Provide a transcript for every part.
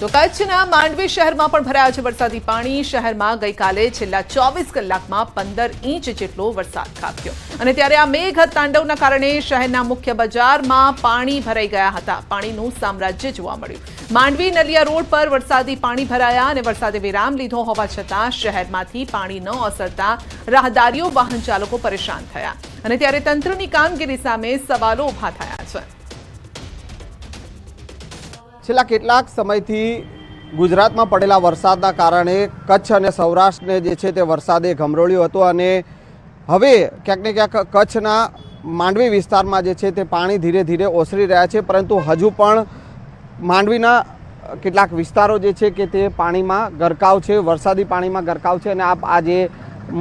તો કચ્છના માંડવી શહેરમાં પણ ભરાયા છે વરસાદી પાણી। શહેરમાં ગઈકાલે છેલ્લા 24 કલાકમાં 15 ઇંચ જેટલો વરસાદ ખાબક્યો અને ત્યારે આ મેઘ તાંડવના કારણે શહેરના મુખ્ય બજારમાં પાણી ભરાઈ ગયા હતા। પાણીનું સામ્રાજ્ય જોવા મળ્યું। માંડવી નલિયા રોડ પર વરસાદી પાણી ભરાયા અને વરસાદે વિરામ લીધો હોવા છતાં શહેરમાંથી પાણી ન ઓસરતા રાહદારીઓ વાહન ચાલકો પરેશાન થયા અને ત્યારે તંત્રની કામગીરી સામે સવાલો ઊભા થયા છે। છેલ્લા કેટલાક સમયથી ગુજરાતમાં પડેલા વરસાદના કારણે કચ્છ અને સૌરાષ્ટ્રને જે છે તે વરસાદે ગમરોળ્યો હતો અને હવે ક્યાંક ને ક્યાંક કચ્છના માંડવી વિસ્તારમાં જે છે તે પાણી ધીરે ધીરે ઓસરી રહ્યા છે, પરંતુ હજુ પણ માંડવીના કેટલાક વિસ્તારો જે છે કે તે પાણીમાં ગરકાવ છે, વરસાદી પાણીમાં ગરકાવ છે અને આપ આ જે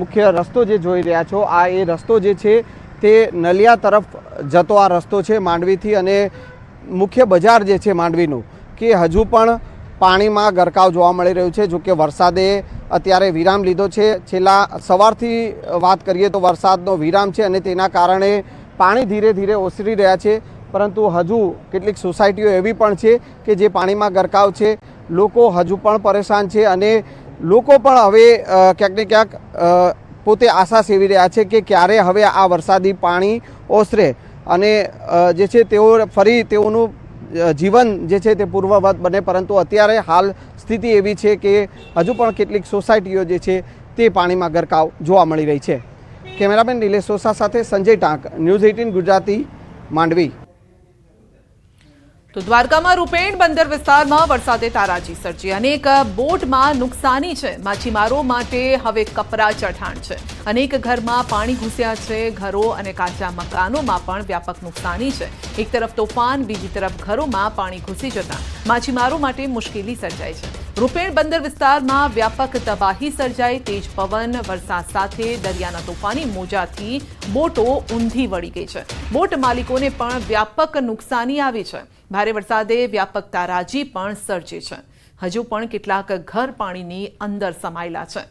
મુખ્ય રસ્તો જે જોઈ રહ્યા છો આ એ રસ્તો જે છે તે નલિયા તરફ જતો આ રસ્તો છે માંડવીથી અને મુખ્ય બજાર જે છે માંડવીનું કે હજુ પણ પાણીમાં ગરકાવ જોવા મળી રહ્યું છે। જો કે વરસાદે અત્યારે વિરામ લીધો છે। છેલ્લા સવારથી વાત કરીએ તો વરસાદનો વિરામ છે અને તેના કારણે પાણી ધીરે ધીરે ઓસરી રહ્યા છે, પરંતુ હજુ કેટલીક સોસાયટીઓ એવી પણ છે કે જે પાણીમાં ગરકાવ છે। લોકો હજુ પણ પરેશાન છે અને લોકો પણ હવે ક્યાંક ને ક્યાંક પોતે આશા સેવી રહ્યા છે કે ક્યારે હવે આ વરસાદી પાણી ઓસરે અને જે છે તેઓ ફરી તેઓનું જીવન જે છે તે પૂર્વવત બને, પરંતુ અત્યારે હાલ સ્થિતિ એવી છે કે હજુ પણ કેટલીક સોસાયટીઓ જે છે તે પાણીમાં ગરકાવ જોવા મળી રહી છે। કેમેરામેન નિલેશ સોસા સાથે સંજય ટાંક, ન્યૂઝ 18 ગુજરાતી, માંડવી। તો દ્વારકામાં રૂપેણ બંદર વિસ્તારમાં વરસાદે તારાજી સર્જી। અનેક બોટમાં નુકસાની છે। માછીમારો માટે હવે કપરા ચઢાણ છે। અનેક ઘરમાં પાણી ઘૂસ્યા છે। ઘરો અને કાચા મકાનોમાં પણ વ્યાપક નુકસાની છે। એક તરફ તોફાન, બીજી તરફ ઘરોમાં પાણી ઘૂસી જતા માછીમારો માટે મુશ્કેલી સર્જાઈ છે। રૂપેણ બંદર વિસ્તારમાં વ્યાપક તબાહી સર્જાઈ। તેજ પવન, વરસાદ સાથે દરિયાના તોફાની મોજાથી બોટો ઊંધી વળી ગઈ છે। બોટ માલિકોને પણ વ્યાપક નુકસાની આવી છે। ભારે વરસાદે વ્યાપક તારાજી પણ સર્જી છે। હજુ પણ કેટલાક ઘર પાણીની અંદર સમાયેલા છે।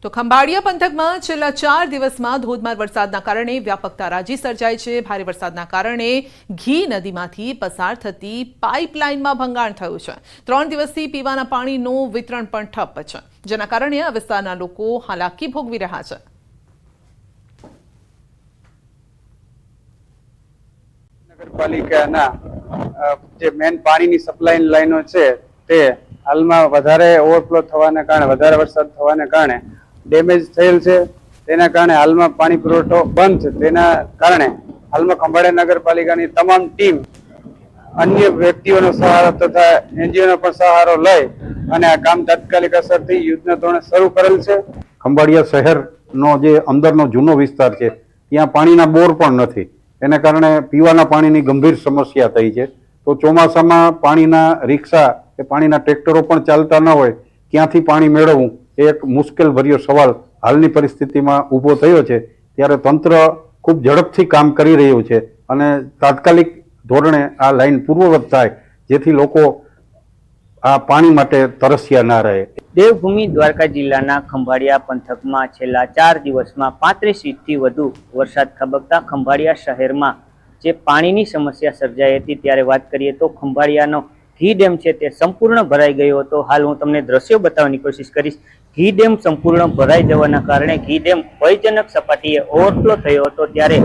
તો ખંભાળિયા પંથકમાં છેલ્લા 4 દિવસમાં ધોધમાર વરસાદના કારણે વ્યાપક તારાજી સર્જાઈ છે। ભારે વરસાદના કારણે ઘી નદીમાંથી પસાર થતી પાઇપલાઇનમાં ભંગાણ થયું છે। 3 દિવસથી પીવાના પાણીનું વિતરણ પણ ઠપ છે, જેના કારણે આ વિસ્તારના લોકો હાલાકી ભોગવી રહ્યા છે। નગરપાલિકાના જે મેન પાણીની સપ્લાય લાઈનો છે તે હાલમાં વધારે ઓવરફ્લો થવાને કારણે, વધારે વરસાદ થવાને કારણે ડેમેજ થયેલ છે। તેના કારણે હાલમાં પાણી પુરવઠો બંધ છે। તેના કારણે હાલમાં ખંભાળિયા નગરપાલિકાની તમામ ટીમ અન્ય વ્યક્તિઓનો સહારો તથા એનજીઓનો પણ સહારો લઈ અને આ કામ તાત્કાલિક અસરથી યુદ્ધના ધોરણે શરૂ કરેલ છે। ખંભાળિયા શહેરનો જે અંદરનો જૂનો વિસ્તાર છે ત્યાં પાણીના બોર પણ નથી, એને કારણે પીવાના પાણીની ગંભીર સમસ્યા થઈ છે। તો ચોમાસામાં પાણીના રિક્ષા કે પાણીના ટ્રેક્ટરો પણ ચાલતા ન હોય, ક્યાંથી પાણી મેળવવું એ એક મુશ્કેલ ભર્યો સવાલ હાલની પરિસ્થિતિમાં ઊભો થયો છે। ત્યારે તંત્ર ખૂબ ઝડપથી કામ કરી રહ્યું છે અને તાત્કાલિક ધોરણે આ લાઈન પૂર્વવત થાય, જેથી લોકો આ પાણી માટે તરસ્યા ના રહે। દેવભૂમિ દ્વારકા જિલ્લાના ખંભાળિયા પંથકમાં છેલ્લા 4 દિવસમાં 35 ઇંચથી વધુ વરસાદ ખાબકતા ખંભાળિયા શહેરમાં જે પાણીની સમસ્યા સર્જાઈ હતી, ત્યારે વાત કરીએ તો ખંભાળિયાનો ઘી ડેમ છે તે સંપૂર્ણ ભરાઈ ગયો હતો। હાલ હું તમને દ્રશ્યો બતાવવાની કોશિશ કરીશ। ઘી ડેમ સંપૂર્ણ ભરાઈ જવાના કારણે ઘી ડેમ ભયજનક સપાટીએ ઓવરફ્લો થયો હતો, ત્યારે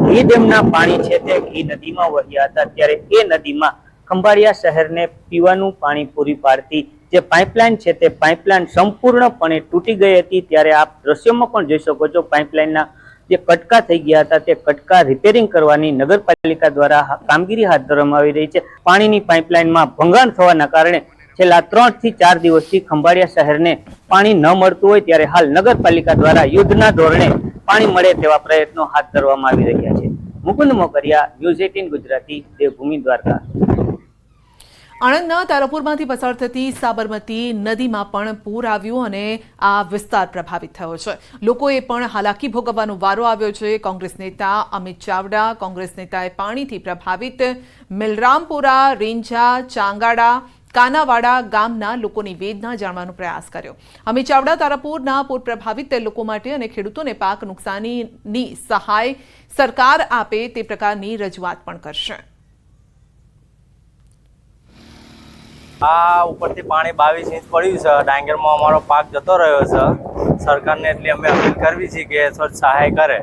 ઘી ડેમના પાણી છે તે ઘી નદીમાં વહ્યા હતા। ત્યારે એ નદીમાં ખંભાળિયા શહેરને પીવાનું પાણી પૂરી પાડતી જે પાઇપલાઇન છે તે પાઇપલાઇન સંપૂર્ણપણે તૂટી ગઈ હતી। ત્યારે આપ દ્રશ્યોમાં પણ જોઈ શકો છો, પાઇપલાઇનના જે કટકા થઈ ગયા હતા તે કટકા રિપેરિંગ કરવાની નગરપાલિકા દ્વારા કામગીરી હાથ ધરવામાં આવી રહી છે। પાણીની પાઇપલાઇનમાં ભંગાણ થવાના કારણે છેલ્લા 3 થી 4 દિવસથી ખંભાળિયા શહેરને પાણી ન મળતું હોય, ત્યારે હાલ નગરપાલિકા દ્વારા યુદ્ધના ધોરણે પાણી મળે તેવા પ્રયત્નો હાથ ધરવામાં આવી રહ્યા છે। મુકુંદ મોકરિયા, ન્યૂઝ 18 ગુજરાતી, દેવભૂમિ દ્વારકા। આણંદના તારાપુરમાંથી પસાર થતી સાબરમતી નદીમાં પણ પૂર આવ્યું અને આ વિસ્તાર પ્રભાવિત થયો છે। લોકોએ પણ હાલાકી ભોગવવાનો વારો આવ્યો છે। કોંગ્રેસ નેતા અમિત ચાવડા, કોંગ્રેસ નેતાએ પાણીથી પ્રભાવિત મિલરામપુરા, રેંજા, ચાંગાડા કાનાવાડા ગામના લોકોની વેદના જાણવાનો પ્રયાસ કર્યો. અમિત ચાવડા તારાપુરના પૂર પ્રભાવિત લોકો માટે અને ખેડૂતોને પાક નુકસાનીની સહાય સરકાર આપે તે પ્રકારની રજૂઆત પણ કરશે. આ ઉપરથી પાણી 22 ઇંચ પડ્યું છે. ડાંગરમાં અમારો પાક જતો રહ્યો છે. સરકારને એટલી અમે અપીલ કરવી છે કે થોડી સહાય કરે.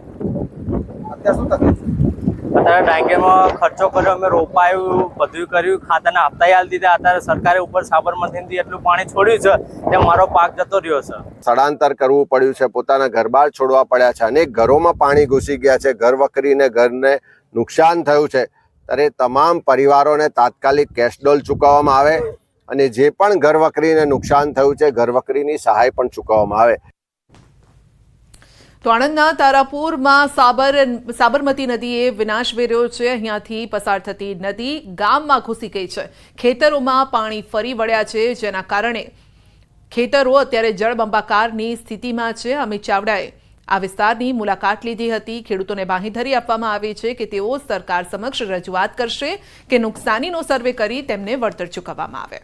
અત્યારે ડાંગરમાં ખર્ચો કર્યો, અમે રોપાયું, બધું કર્યું, ખાતાના હપ્તા આલી દીધા. અત્યારે સરકારે ઉપર સાબરમતીથી એટલું પાણી છોડ્યું છે કે મારો પાક જતો રહ્યો છે. સ્થળાંતર કરવું પડ્યું છે, પોતાના ઘર બહાર છોડવા પડ્યા છે, અનેક ઘરોમાં પાણી ઘૂસી ગયા છે, ઘર વકરીને ઘરને નુકસાન થયું છે. ત્યારે તમામ પરિવારોને તાત્કાલિક કેશડોલ ચૂકવવામાં આવે અને જે પણ ઘર વકરીને નુકસાન થયું છે ઘર વકરીની સહાય પણ ચૂકવવામાં આવે. તો આણંદના તારાપુરમાં સાબરમતી નદીએ વિનાશ વેર્યો છે. અહીંયાથી પસાર થતી નદી ગામમાં ઘૂસી ગઈ છે. ખેતરોમાં પાણી ફરી વળ્યા છે, જેના કારણે ખેતરો અત્યારે જળબંબાકારની સ્થિતિમાં છે. અમિત ચાવડાએ આ વિસ્તારની મુલાકાત લીધી હતી. ખેડૂતોને બાંહેધરી આપવામાં આવી છે કે તેઓ સરકાર સમક્ષ રજૂઆત કરશે કે નુકસાનીનો સર્વે કરી તેમને વળતર ચૂકવવામાં આવે.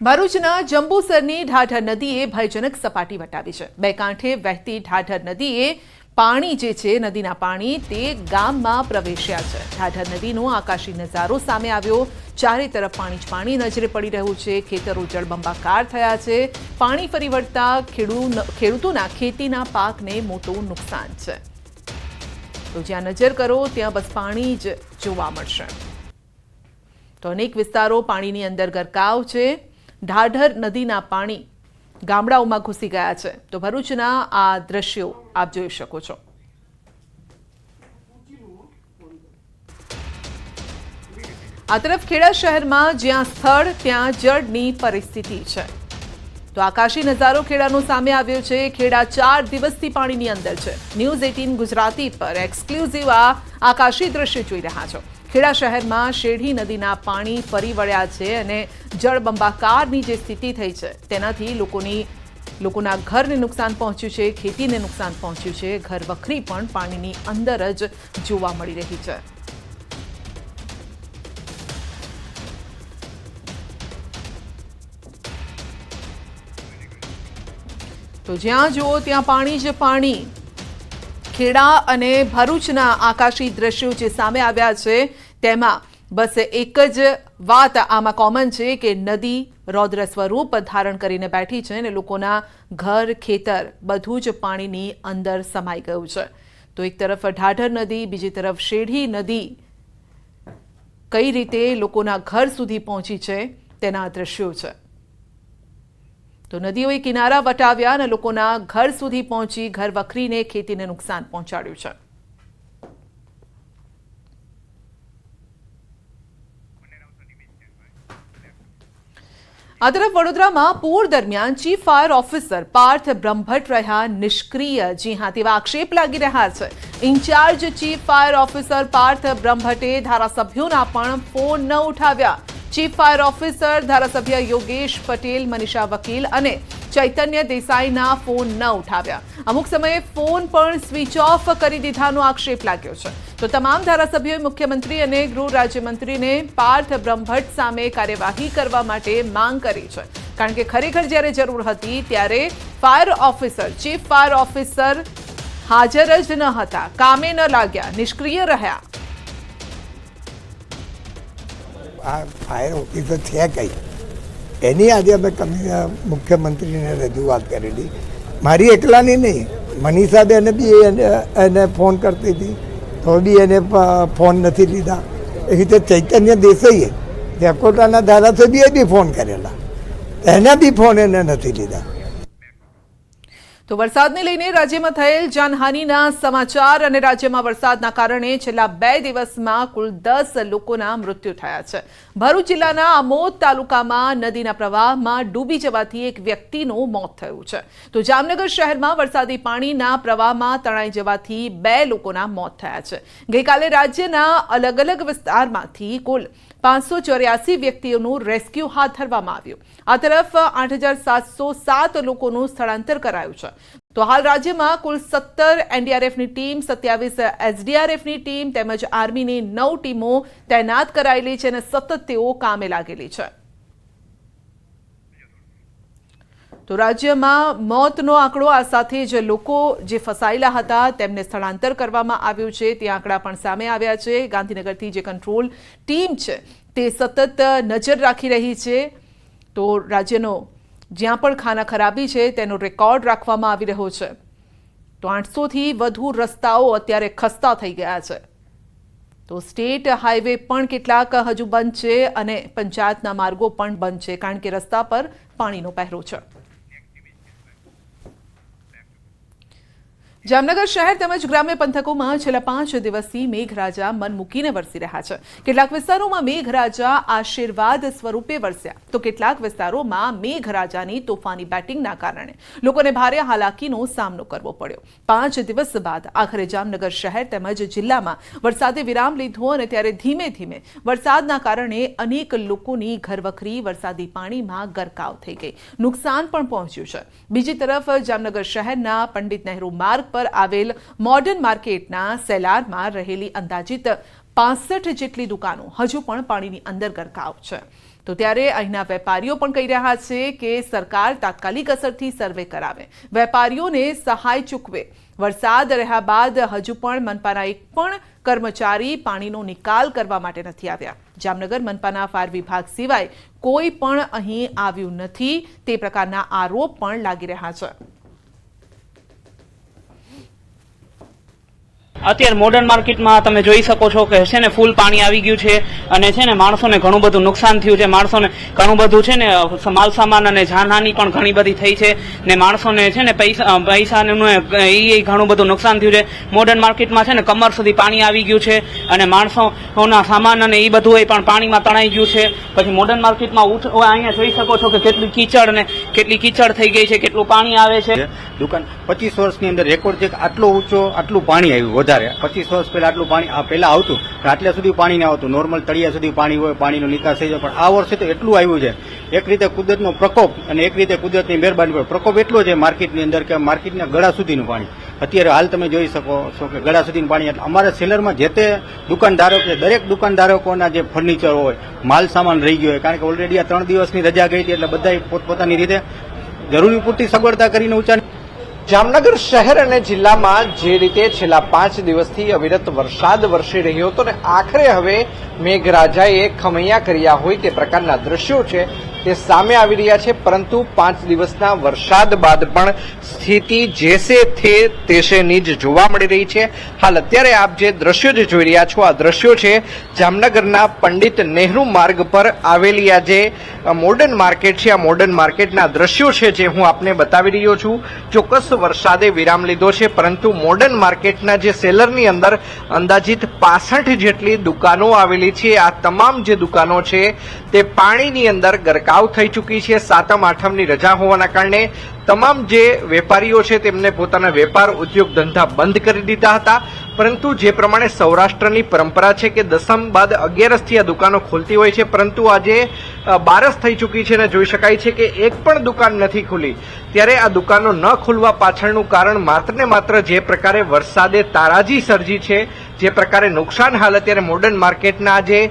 ભરૂચના જંબુસરની ઢાઢર નદીએ ભયજનક સપાટી વટાવી છે. બે કાંઠે વહેતી ઢાઢર નદીએ પાણી જે છે નદીના પાણી તે ગામમાં પ્રવેશ્યા છે. ઢાઢર નદીનો આકાશી નજારો સામે આવ્યો. ચારે તરફ પાણી જ પાણી નજરે પડી રહ્યું છે. ખેતરો જળબંબાકાર થયા છે. પાણી ફરી વળતા ખેડૂતોના ખેતીના પાકને મોટું નુકસાન છે. તો જ્યાં નજર કરો ત્યાં બસ પાણી જ જોવા મળશે. તો અનેક વિસ્તારો પાણીની અંદર ગરકાવ છે. ઢાઢર નદીના પાણી ગામડાઓમાં ઘૂસી ગયા છે. તો ભરૂચના આ દ્રશ્યો આપ જોઈ શકો છો. આ તરફ ખેડા શહેરમાં જ્યાં સ્થળ ત્યાં જળની પરિસ્થિતિ છે. તો આકાશી નજારો ખેડાનો સામે આવ્યો છે. ખેડા 4 દિવસથી પાણીની અંદર છે. ન્યૂઝ 18 ગુજરાતી પર એક્સક્લુઝિવ આ આકાશી દ્રશ્ય જોઈ રહ્યા છો. ખેડા શહેરમાં શેઢી નદીના પાણી ફરી વળ્યા છે અને જળબંબાકારની જે સ્થિતિ થઈ છે તેનાથી લોકોના ઘરને નુકસાન પહોંચ્યું છે, ખેતીને નુકસાન પહોંચ્યું છે. ઘર વખરી પણ પાણીની અંદર જ જોવા મળી રહી છે. તો જ્યાં જુઓ ત્યાં પાણી જ પાણી. ખેડા અને ભરૂચના આકાશી દ્રશ્યો જે સામે આવ્યા છે તેમાં બસ એક જ વાત આમાં કોમન છે કે નદી રૌદ્ર સ્વરૂપ ધારણ કરીને બેઠી છે અને લોકોના ઘર ખેતર બધું જ પાણીની અંદર સમાઈ ગયું છે. તો એક તરફ ઢાઢર નદી, બીજી તરફ શેઢી નદી કઈ રીતે લોકોના ઘર સુધી પહોંચી છે તેના દ્રશ્યો છે. તો નદીઓએ કિનારા વટાવ્યા અને લોકોના ઘર સુધી પહોંચી ઘર વખરીને ખેતીને નુકસાન પહોંચાડ્યું છે. આ તરફ વડોદરામાં પૂર દરમિયાન chief fire officer Parth Brahmbhatt રહ્યા નિષ્ક્રિય. જી હા, તેવા આક્ષેપ લાગી રહ્યા છે. Incharge chief fire officer Parth બ્રહ્મભટ્ટે ધારાસભ્યોના પણ ફોન ન ઉઠાવ્યા. ચીફ ફાયર ઓફિસર ધારાસભ્ય યોગેશ પટેલ, મનીષા વકીલ અને ચૈતન્ય દેસાઈના ફોન ન ઉઠાવ્યા. અમુક સમયે ફોન પણ સ્વિચ ઓફ કરી દીધાનો આક્ષેપ લાગ્યો છે. તો તમામ ધારાસભ્યોએ મુખ્યમંત્રી અને ગૃહ રાજ્યમંત્રીને પાર્થ બ્રહ્મભટ્ટ સામે કાર્યવાહી કરવા માટે માંગ કરી છે. કારણ કે ખરેખર જ્યારે જરૂર હતી ત્યારે fire officer, chief fire officer હાજર જ ન હતા, કામે ન લાગ્યા, નિષ્ક્રિય રહ્યા. આ ફાયર ઓફિસર છે કઈ એની આજે અમે મુખ્યમંત્રીને રજૂઆત કરેલી. મારી એકલાની નહીં, મનીષાબેને બી એને ફોન કરતી હતી તો બી એને ફોન નથી લીધા. એ રીતે ચૈતન્ય દેસાઈએ દેકોટાના ધારાસભ્યએ બી ફોન કરેલા, એના બી ફોન એને નથી લીધા. તો વરસાદને લઈને રાજ્યમાં થયેલ જાનહાનિના સમાચાર અને રાજ્યમાં વરસાદના કારણે છેલ્લા 2 દિવસમાં કુલ 10 લોકોના મૃત્યુ થયા છે. ભરૂચ જિલ્લાના આમોદ તાલુકામાં નદીના પ્રવાહમાં ડૂબી જવાથી એક વ્યક્તિનું મોત થયું છે. તો જામનગર શહેરમાં વરસાદી પાણીના પ્રવાહમાં તણાઈ જવાથી 2 લોકોના મોત થયા છે. ગઈકાલે રાજ્યના અલગ અલગ વિસ્તારમાંથી કુલ 584 વ્યક્તિઓનું રેસ્ક્યુ હાથ ધરવામાં આવ્યું. આ તરફ 8,707 લોકોનું સ્થળાંતર કરાયું છે. તો હાલ રાજ્યમાં કુલ 17 એનડીઆરએફની ટીમ, 27 એસડીઆરએફની ટીમ તેમજ આર્મીની 9 ટીમો તૈનાત કરાયેલી છે અને સતત તેઓ કામે લાગેલી છે. તો રાજ્યમાં મોતનો આંકડો, આ સાથે જ લોકો જે ફસાયેલા હતા તેમને સ્થળાંતર કરવામાં આવ્યું છે તે આંકડા પણ સામે આવ્યા છે. ગાંધીનગરથી જે કંટ્રોલ ટીમ છે તે સતત નજર રાખી રહી છે. તો રાજ્યનો જ્યાં પણ ખાના ખરાબી છે તેનો રેકોર્ડ રાખવામાં આવી રહ્યો છે. તો 800થી વધુ રસ્તાઓ અત્યારે ખસ્તા થઈ ગયા છે. તો સ્ટેટ હાઈવે પણ કેટલાક હજુ બંધ છે અને પંચાયતના માર્ગો પણ બંધ છે કારણ કે રસ્તા પર પાણીનો પહેરો છે. જામનગર શહેર તેમજ ગ્રામ્ય પંથકોમાં છેલ્લા 5 દિવસથી મેઘરાજા મન મૂકીને વરસી રહ્યા છે. કેટલાક વિસ્તારોમાં મેઘરાજા આશીર્વાદ સ્વરૂપે વરસ્યા તો કેટલાક વિસ્તારોમાં મેઘરાજાની તોફાની બેટિંગના કારણે લોકોને ભારે હાલાકીનો સામનો કરવો પડ્યો. 5 દિવસ બાદ આખરે જામનગર શહેર તેમજ જિલ્લામાં વરસાદે વિરામ લીધો અને ત્યારે ધીમે ધીમે વરસાદના કારણે અનેક લોકોની ઘરવખરી વરસાદી પાણીમાં ગરકાવ થઈ ગઈ. નુકસાન પણ પહોંચ્યું છે. બીજી તરફ જામનગર શહેરના પંડિત નહેરુ માર્ગ પર આવેલ મોડર્ન માર્કેટના સેલારમાં રહેલી અંદાજિત 65 જેટલી દુકાનો હજુ પણ પાણીની અંદર ગરકાવ છે. તો ત્યારે અહીંના વેપારીઓ પણ કહી રહ્યા છે કે સરકાર તાત્કાલિક અસરથી સર્વે કરાવે, વેપારીઓને સહાય ચૂકવે. વરસાદ રહ્યા બાદ હજુ પણ મનપાના એક પણ કર્મચારી પાણીનો નિકાલ કરવા માટે નથી આવ્યા. જામનગર મનપાના ફાયર વિભાગ સિવાય કોઈ પણ અહીં આવ્યું નથી તે પ્રકારના આરોપ પણ લાગી રહ્યા છે. અત્યારે મોડર્ન માર્કેટમાં તમે જોઈ શકો છો કે છે ને ફૂલ પાણી આવી ગયું છે અને છે ને માણસોને ઘણું બધું નુકસાન થયું છે. માણસોને ઘણું બધું છે ને માલસામાન અને જાનહાની પણ ઘણી બધી થઈ છે ને માણસોને છે ને પૈસાનું એ ઘણું બધું નુકસાન થયું છે. મોડર્ન માર્કેટમાં છે ને કમર સુધી પાણી આવી ગયું છે અને માણસોના સામાન અને એ બધું પણ પાણીમાં તણાઈ ગયું છે. પછી મોડર્ન માર્કેટમાં અહીંયા જોઈ શકો છો કે કેટલી કીચડ ને કેટલી કીચડ થઈ ગઈ છે, કેટલું પાણી આવે છે. દુકાન 25 વર્ષની અંદર રેકોર્ડ છે કે આટલું પાણી આવ્યું. વધારે 25 વર્ષ પહેલા આટલું પાણી પહેલા આવતું, આટલા સુધી પાણી ના આવતું. નોર્મલ તળિયા સુધી પાણી હોય, પાણીનો નિકાસ થઈ જાય. પણ આ વર્ષે તો એટલું આવ્યું છે. એક રીતે કુદરતનો પ્રકોપ અને એક રીતે કુદરતની મહેરબાની. પ્રકોપ એટલો છે માર્કેટની અંદર કે માર્કેટના ગળા સુધીનું પાણી અત્યારે હાલ તમે જોઈ શકો છો કે ગળા સુધીનું પાણી. એટલે અમારા સેલરમાં જે તે દુકાનદારો કે દરેક દુકાનદારોના જે ફર્નિચર હોય, માલ સામાન રહી ગયો હોય, કારણ કે ઓલરેડી આ 3 દિવસની રજા ગઈ હતી એટલે બધા પોતપોતાની રીતે જરૂરી પૂરતી સગવડતા કરીને ઊંચા. જામનગર શહેર અને જિલ્લામાં જે રીતે છેલ્લા 5 દિવસથી અવિરત વરસાદ વરસી રહ્યો હતો ને આખરે હવે મેઘરાજાએ ખમૈયા કર્યા હોય તે પ્રકારના દ્રશ્યો છે તે સામે આવી રહ્યા છે. પરંતુ 5 દિવસના વરસાદ બાદ પણ સ્થિતિ જેસે થે તેસેની જ જોવા મળી રહી છે. હાલ અત્યારે આપ જે દ્રશ્યો જે જોઈ રહ્યા છો આ દ્રશ્યો છે જામનગરના પંડિત નહેરુ માર્ગ પર આવેલી આ જે મોડર્ન માર્કેટ છે. આ મોડર્ન માર્કેટના દ્રશ્યો છે જે હું આપને બતાવી રહ્યો છું. ચોક્કસ વરસાદે વિરામ લીધો છે પરંતુ મોડર્ન માર્કેટના જે સેલરની અંદર અંદાજિત 65 જેટલી દુકાનો આવેલી છે. આ તમામ જે દુકાનો છે તે પાણીની અંદર ગરકાવ થઈ ચૂકી છે. 7મ 8મની રજા હોવાના કારણે તમામ જે વેપારીઓ છે તેમને પોતાના વેપાર ઉદ્યોગ ધંધા બંધ કરી દીધા હતા. પરંતુ જે પ્રમાણે સૌરાષ્ટ્રની પરંપરા છે કે 10મ બાદ 11સથી આ દુકાનો ખોલતી હોય છે, પરંતુ આજે 12 થઈ ચૂકી છે અને જોઈ શકાય છે કે એક પણ દુકાન નથી ખુલી. ત્યારે આ દુકાનો ન ખુલવા પાછળનું કારણ માત્ર ને માત્ર જે પ્રકારે વરસાદે તારાજી સર્જી છે, જે પ્રકારે નુકસાન હાલ અત્યારે મોડર્ન માર્કેટના જે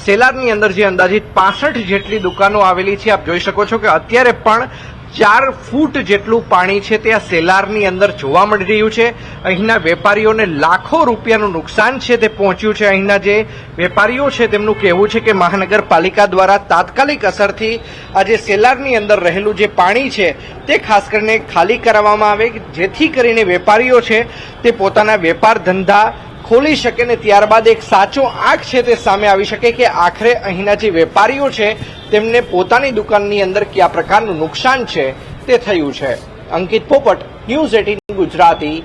સેલારની અંદર જે અંદાજિત 65 જેટલી દુકાનો આવેલી છે આપ જોઈ શકો છો કે અત્યારે પણ 4 ફૂટ જેટલું પાણી છે તે આ સેલારની અંદર જોવા મળી રહ્યું છે. અહીંના વેપારીઓને લાખો રૂપિયાનું નુકસાન છે તે પહોંચ્યું છે. અહીંના જે વેપારીઓ છે તેમનું કહેવું છે કે મહાનગરપાલિકા દ્વારા તાત્કાલિક અસરથી આ જે સેલારની અંદર રહેલું જે પાણી છે તે ખાસ કરીને ખાલી કરાવવામાં આવે જેથી કરીને વેપારીઓ છે તે પોતાના વેપાર ધંધા ખોલી શકે ને ત્યારબાદ એક સાચો આંખ છે તે સામે આવી શકે કે આખરે અહીંના જે વેપારીઓ છે તેમને પોતાની દુકાનની અંદર કયા પ્રકારનું નુકસાન છે તે થયું છે. અંકિત પોપટ, ન્યૂઝ 18 ગુજરાતી,